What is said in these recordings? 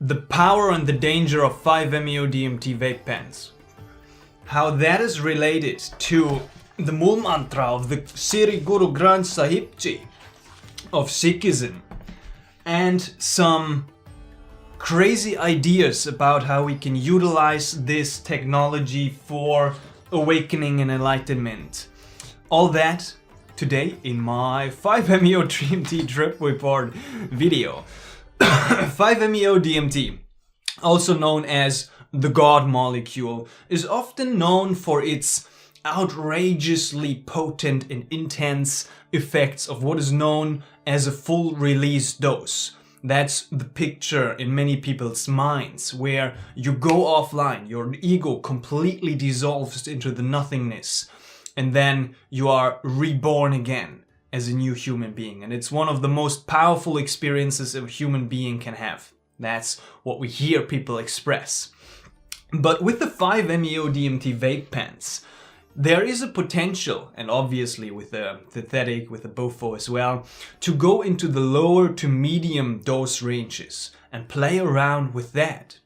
the power and the danger of 5-MEO-DMT vape pens. How that is related to the Mūl Mantar of the Sri Guru Granth Sahib Ji of Sikhism, and some crazy ideas about how we can utilize this technology for awakening and enlightenment. All that today in my 5-MEO-DMT trip report video. 5-MEO-DMT, also known as the God molecule, is often known for its outrageously potent and intense effects of what is known as a full release dose. That's the picture in many people's minds, where you go offline, your ego completely dissolves into the nothingness, and then you are reborn again as a new human being. And it's one of the most powerful experiences a human being can have. That's what we hear people express. But with the 5-MEO-DMT vape pens, there is a potential, and obviously with the synthetic, with the BOFO as well, to go into the lower to medium dose ranges and play around with that.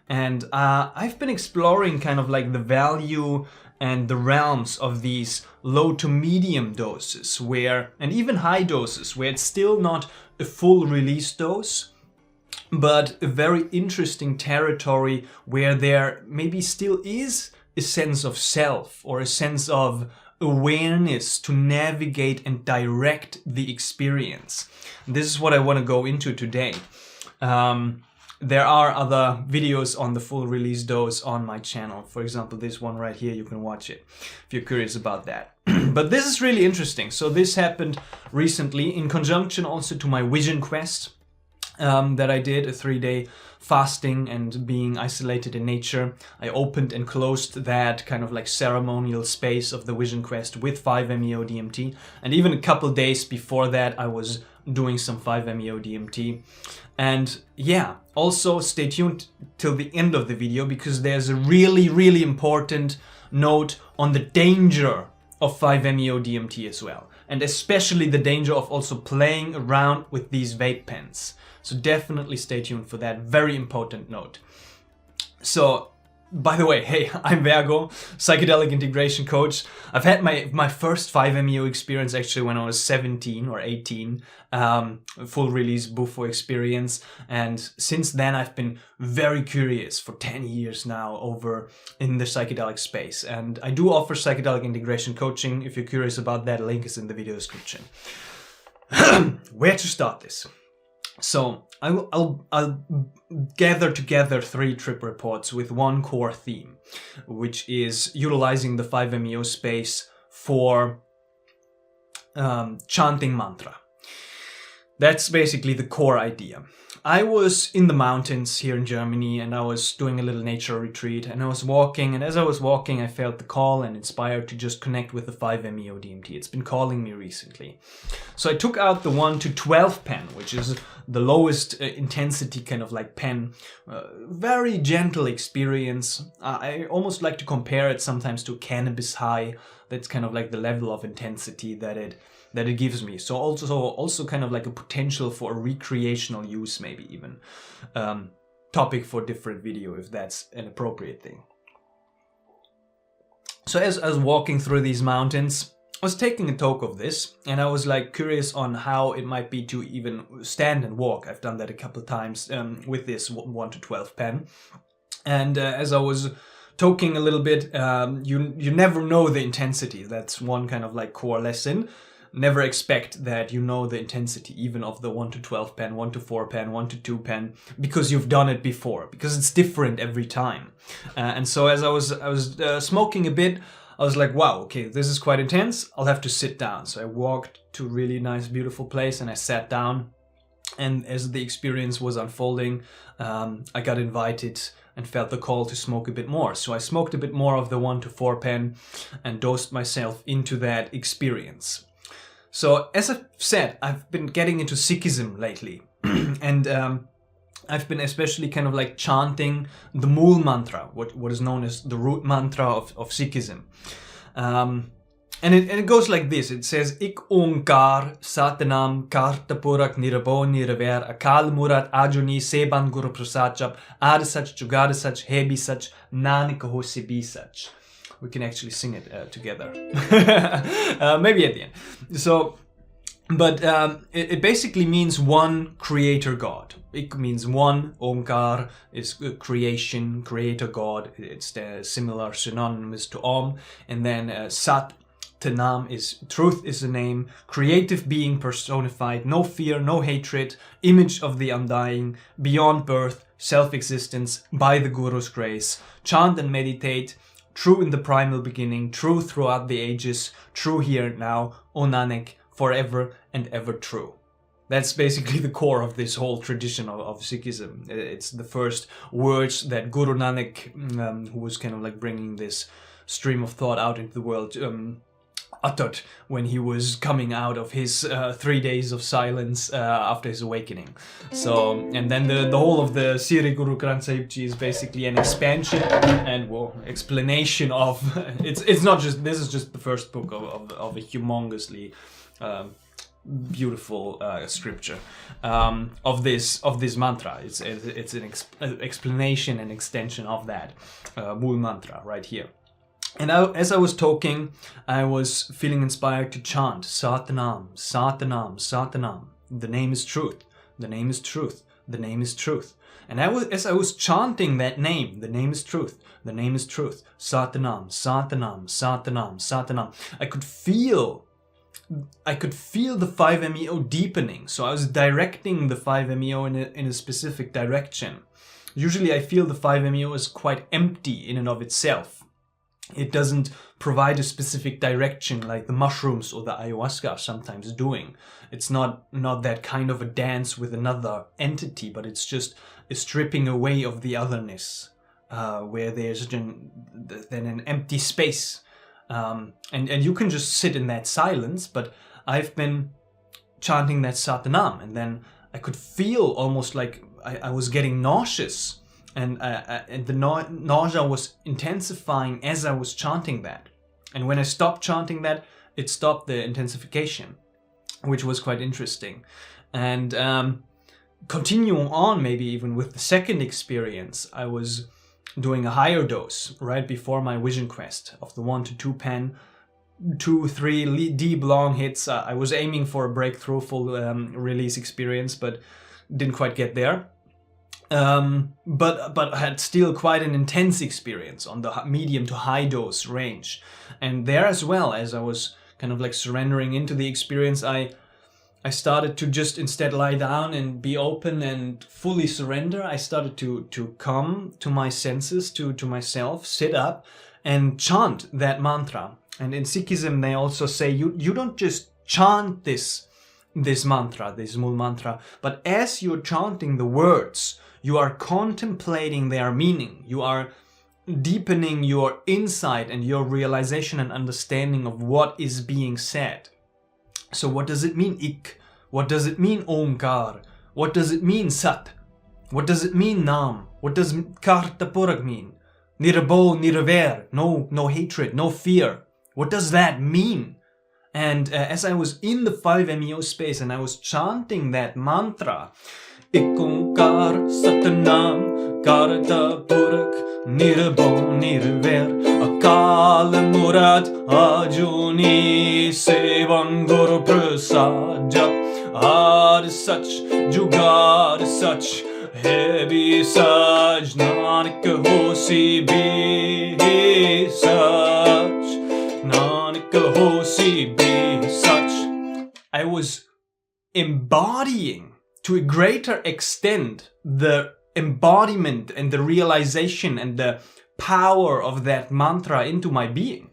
And I've been exploring kind of like the value and the realms of these low to medium doses, where, and even high doses, where it's still not a full release dose, but a very interesting territory where there maybe still is a sense of self or a sense of awareness to navigate and direct the experience. This is what I want to go into today. There are other videos on the full release dose on my channel. For example, this one right here, you can watch it if you're curious about that. But this is really interesting. So this happened recently in conjunction also to my vision quest that I did, a 3-day fasting and being isolated in nature. I opened and closed that kind of like ceremonial space of the vision quest with 5-MEO-DMT. And even a couple days before that, I was doing some 5-MEO-DMT. And yeah, also stay tuned till the end of the video, because there's a really important note on the danger of 5-MEO-DMT as well. And especially the danger of also playing around with these vape pens. So definitely stay tuned for that very important note. So, by the way, hey, I'm Virgo, psychedelic integration coach. I've had my first 5-MEO experience actually when I was 17 or 18, full release BOFO experience. And since then I've been very curious for 10 years now over in the psychedelic space. And I do offer psychedelic integration coaching. If you're curious about that, link is in the video description. Where to start this? So I'll gather together 3 trip reports with one core theme, which is utilizing the 5-MEO space for chanting mantra. That's basically the core idea. I was in the mountains here in Germany, and I was doing a little nature retreat, and I was walking, and as I was walking I felt the call and inspired to just connect with the 5-MEO-DMT. It's been calling me recently. So I took out the 1 to 12 pen, which is the lowest intensity kind of like pen. Very gentle experience. I almost like to compare it sometimes to cannabis high. That's kind of like the level of intensity that it gives me. So also kind of like a potential for a recreational use, maybe even. Topic for different video if that's an appropriate thing. So as I was walking through these mountains, I was taking a toke of this, and I was like curious on how it might be to even stand and walk. I've done that a couple of times with this 1 to 12 pen. And as I was toking a little bit, you never know the intensity. That's one kind of like core lesson. Never expect that you know the intensity even of the 1 to 12 pen, 1 to 4 pen, 1 to 2 pen, because you've done it before, because it's different every time. And so as I was smoking a bit, I was like, wow, okay, this is quite intense. I'll have to sit down. So I walked to a really nice, beautiful place, and I sat down. And as the experience was unfolding, I got invited and felt the call to smoke a bit more. So I smoked a bit more of the 1 to 4 pen and dosed myself into that experience. So as I've said, I've been getting into Sikhism lately. And I've been especially kind of like chanting the Mūl Mantar, what is known as the root mantra of Sikhism. And it goes like this. It says, Ik Onkar Satanam Kartapurak Nirabo Niraver Akal Murat Ajuni Seban Guru Prasachap Adasach Jugadasach Hebisach Nanik Hosibisach. We can actually sing it together. Maybe at the end. So, but it basically means one creator God. Ik means one, Omkar is creation, creator God. It's the similar synonymous to Om. And then Sat, Tanam is truth is the name, creative being personified, no fear, no hatred, image of the undying, beyond birth, self-existence, by the Guru's grace. Chant and meditate, true in the primal beginning, true throughout the ages, true here and now, O Nanak, forever and ever true. That's basically the core of this whole tradition of Sikhism. It's the first words that Guru Nanak, who was kind of like bringing this stream of thought out into the world, uttered when he was coming out of his 3 days of silence after his awakening. So, and then the whole of the Siri Guru Granth Sahib Ji is basically an expansion and explanation of it's not just, this is just the first book of a humongously beautiful scripture of this mantra. It's an explanation and extension of that Mūl Mantra right here. And as I was talking, I was feeling inspired to chant Satanam, Satanam, Satanam. The name is truth. The name is truth. The name is truth. And as I was chanting that name, the name is truth. The name is truth. Satanam, Satanam, Satanam, Satanam. I could feel the 5-MEO deepening. So I was directing the 5-MEO in a specific direction. Usually I feel the 5-MEO is quite empty in and of itself. It doesn't provide a specific direction like the mushrooms or the ayahuasca are sometimes doing. It's not that kind of a dance with another entity, but it's just a stripping away of the otherness, where there's then an empty space. And you can just sit in that silence, but I've been chanting that Satanam, and then I could feel almost like I was getting nauseous. And the nausea was intensifying as I was chanting that. And when I stopped chanting that, it stopped the intensification, which was quite interesting. And continuing on, maybe even with the second experience, I was doing a higher dose right before my vision quest of the 1 to 2 pen, 2-3 deep long hits. I was aiming for a breakthrough full release experience, but didn't quite get there. But I had still quite an intense experience on the medium to high dose range. And there as well, as I was kind of like surrendering into the experience, I started to just instead lie down and be open and fully surrender. I started to come to my senses, to myself, sit up and chant that mantra. And in Sikhism they also say you don't just chant this mantra, this Mūl Mantra, but as you're chanting the words, you are contemplating their meaning. You are deepening your insight and your realization and understanding of what is being said. So what does it mean Ik? What does it mean Omkar? What does it mean Sat? What does it mean Nam? What does Kartapurak mean? Nirabo, Niraver, no hatred, no fear. What does that mean? And as I was in the 5-MEO space and I was chanting that mantra, Ik Onkar Satanam Kartapurak Nirabo Niraver Akal Murat Ajuni Sevan Guru Prasad Ad Sach Jugad Sach Hebi Saj Nanak Hosi Bi Sach Nanak Hosi Bi Sach. I was embodying to a greater extent the embodiment and the realization and the power of that mantra into my being.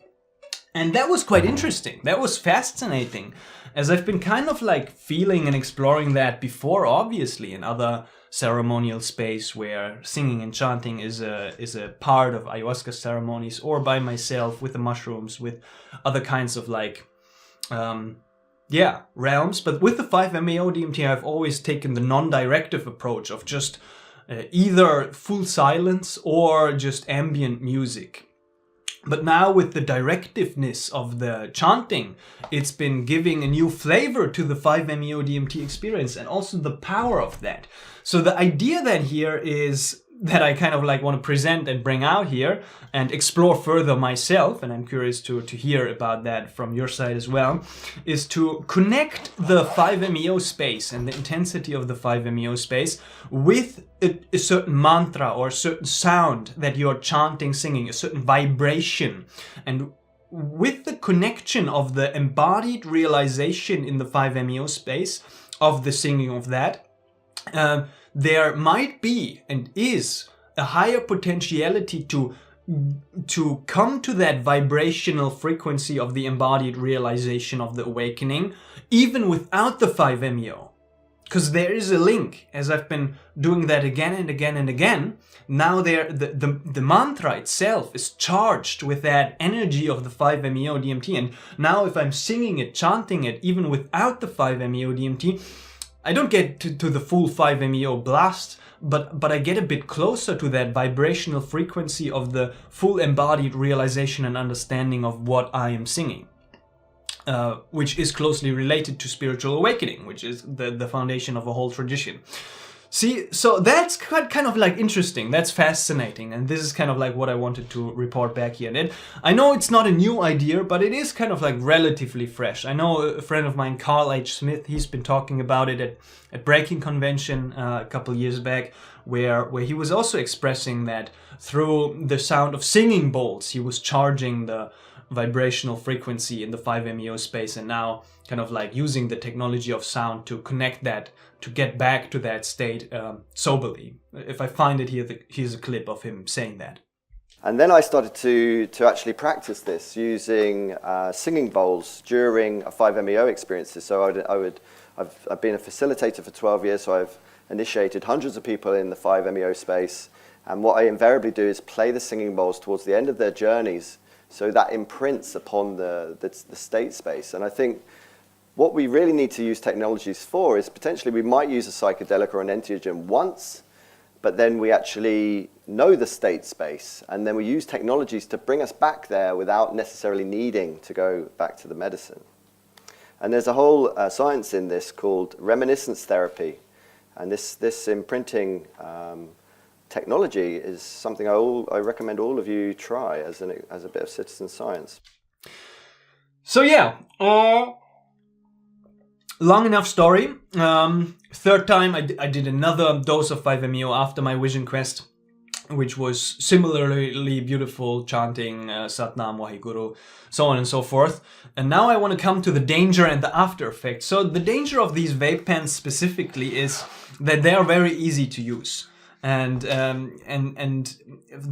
And that was quite interesting. That was fascinating, as I've been kind of like feeling and exploring that before, obviously, in other ceremonial space where singing and chanting is a part of ayahuasca ceremonies, or by myself with the mushrooms, with other kinds of like realms. But with the 5-MEO-DMT, I've always taken the non-directive approach of just either full silence or just ambient music. But now with the directiveness of the chanting, it's been giving a new flavor to the 5-MeO-DMT experience and also the power of that. So the idea then here is that I kind of like want to present and bring out here and explore further myself, and I'm curious to hear about that from your side as well, is to connect the 5-MeO space and the intensity of the 5-MeO space with a certain mantra or a certain sound that you're chanting, singing, a certain vibration. And with the connection of the embodied realization in the 5-MeO space of the singing of that, there might be and is a higher potentiality to come to that vibrational frequency of the embodied realization of the awakening, even without the 5-MeO. Because there is a link, as I've been doing that again and again and again. Now the mantra itself is charged with that energy of the 5-MeO-DMT, and now if I'm singing it, chanting it, even without the 5-MeO-DMT, I don't get to the full 5-MeO blast, but I get a bit closer to that vibrational frequency of the full embodied realization and understanding of what I am singing, which is closely related to spiritual awakening, which is the foundation of a whole tradition. See, so that's kind of like interesting, that's fascinating, and this is kind of like what I wanted to report back here. And I know it's not a new idea, but it is kind of like relatively fresh. I know a friend of mine, Carl H. Smith, he's been talking about it at Breaking Convention a couple years back, where he was also expressing that through the sound of singing bowls, he was charging the vibrational frequency in the 5-MeO space, and now kind of like using the technology of sound to connect that, to get back to that state soberly. If I find it here, here's a clip of him saying that. And then I started to actually practice this using singing bowls during a 5-MeO experiences. So I've been a facilitator for 12 years, so I've initiated hundreds of people in the 5-MeO space. And what I invariably do is play the singing bowls towards the end of their journeys, so that imprints upon the state space. And I think what we really need to use technologies for is potentially we might use a psychedelic or an entheogen once, but then we actually know the state space, and then we use technologies to bring us back there without necessarily needing to go back to the medicine. And there's a whole science in this called reminiscence therapy, and this imprinting technology is something I recommend all of you try as a bit of citizen science. So yeah, long enough story. Third time I did another dose of 5-MeO after my vision quest, which was similarly beautiful, chanting Satnam, Waheguru, so on and so forth. And now I want to come to the danger and the after effects. So the danger of these vape pens specifically is that they are very easy to use. And the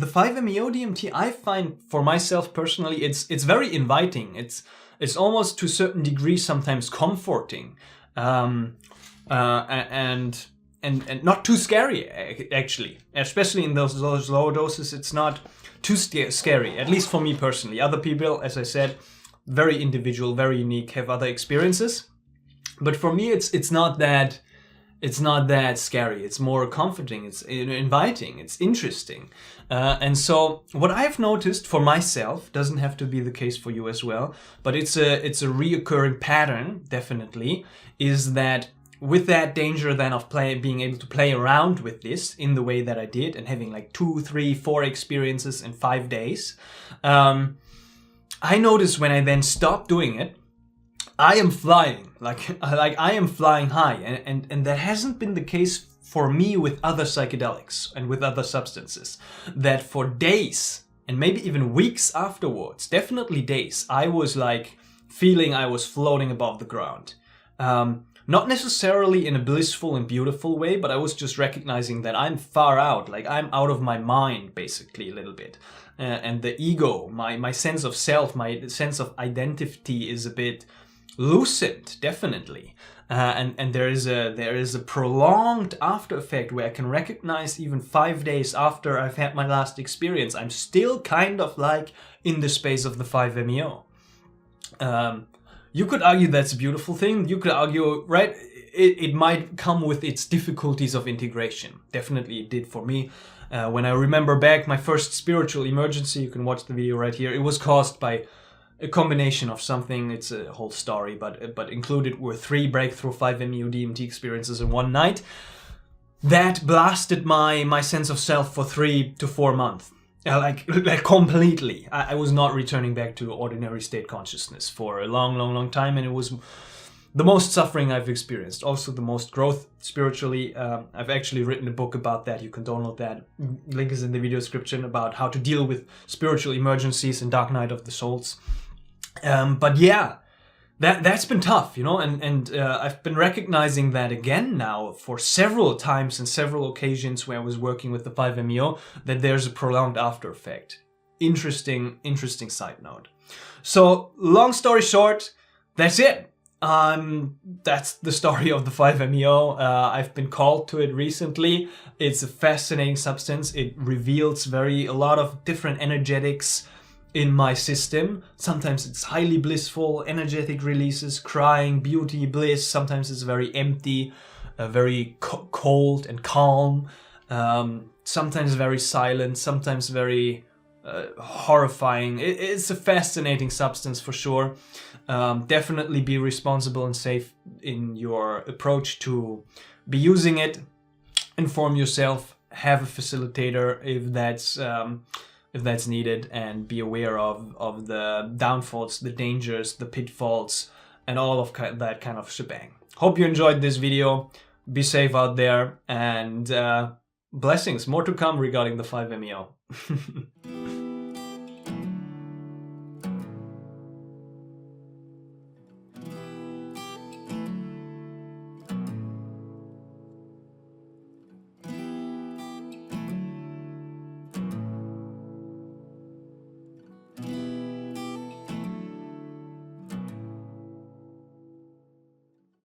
5-MeO-DMT, I find for myself personally, it's very inviting. It's almost to a certain degree sometimes comforting, and not too scary actually. Especially in those lower doses, it's not too scary. At least for me personally. Other people, as I said, very individual, very unique, have other experiences. But for me, it's not that. It's not that scary. It's more comforting. It's inviting. It's interesting. And so what I've noticed for myself, doesn't have to be the case for you as well, but it's a reoccurring pattern, definitely, is that with that danger then of being able to play around with this in the way that I did and having like 2, 3, 4 experiences in 5 days, I noticed when I then stopped doing it, I am flying, like I am flying high, and that hasn't been the case for me with other psychedelics and with other substances, that for days and maybe even weeks afterwards, definitely days, I was like feeling I was floating above the ground. Not necessarily in a blissful and beautiful way, but I was just recognizing that I'm far out, like I'm out of my mind basically a little bit. And the ego, my sense of self, my sense of identity is a bit loosened, definitely, and there is a prolonged after effect where I can recognize even 5 days after I've had my last experience, I'm still kind of like in the space of the 5-MeO. You could argue that's a beautiful thing. You could argue, right, it might come with its difficulties of integration. Definitely it did for me. When I remember back my first spiritual emergency, you can watch the video right here, it was caused by a combination of something. It's a whole story, but included were 3 breakthrough 5-MeO-DMT experiences in one night that blasted my sense of self for 3 to 4 months. Like completely. I was not returning back to ordinary state consciousness for a long time, and it was the most suffering I've experienced. Also the most growth spiritually. I've actually written a book about that. You can download that. Link is in the video description, about how to deal with spiritual emergencies and dark night of the souls. But yeah, that's been tough, you know, and I've been recognizing that again now for several times and several occasions where I was working with the 5-MeO, that there's a prolonged after effect. Interesting side note. So long story short, that's it. That's the story of the 5-MeO. I've been called to it recently. It's a fascinating substance. It reveals a lot of different energetics in my system. Sometimes it's highly blissful, energetic releases, crying, beauty, bliss. Sometimes it's very empty, very cold and calm. Sometimes very silent, sometimes very horrifying. It's a fascinating substance for sure. Definitely be responsible and safe in your approach to be using it. Inform yourself, have a facilitator if that's needed, and be aware of the downfalls, the dangers, the pitfalls, and all of that kind of shebang. Hope you enjoyed this video. Be safe out there, and blessings. More to come regarding the 5-MeO.